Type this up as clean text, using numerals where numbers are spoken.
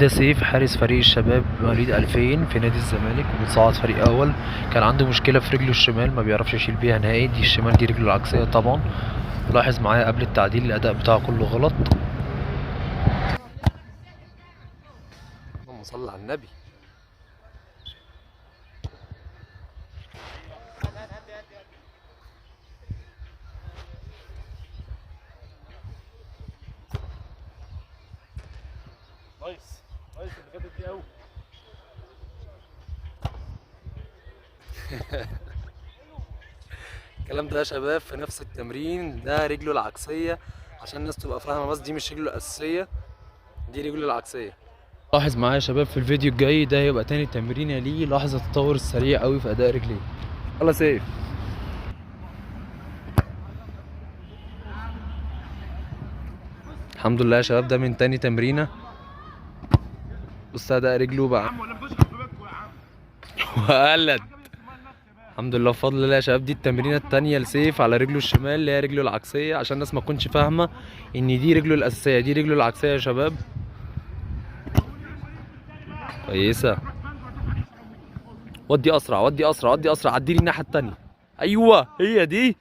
ده سيف حارس فريق الشباب مواليد 2000 في نادي الزمالك وبتصعد فريق اول. كان عنده مشكله في رجله الشمال ما بيعرفش يشيل بيها نهائي، دي الشمال دي رجله العكسيه طبعا. لاحظ معايا قبل التعديل الاداء بتاعه كله غلط. اللهم صل على النبي. نايس نايس اللي فاتت دي قوي. الكلام ده يا شباب في نفس التمرين، ده رجله العكسيه عشان الناس تبقى فاهمه، بس دي مش رجله الاساسيه، دي رجله العكسيه. لاحظ معايا يا شباب في الفيديو الجاي ده هيبقى تاني تمرينه ليه، لاحظ التطور السريع قوي في اداء رجليه. يلا سيف. الحمد لله يا شباب ده من تاني تمرينه. بص اداء رجله بقى وقلد. الحمد لله بفضل الله يا شباب. دي التمرينه التانيه لسيف على رجله الشمال اللي هي رجله العكسيه، عشان الناس ما تكونش فاهمه ان دي رجله الاساسيه، دي رجله العكسيه يا شباب. كويسه. ودي اسرع ودي اسرع ودي اسرع، عدي لي الناحيه التانيه. ايوه هي دي.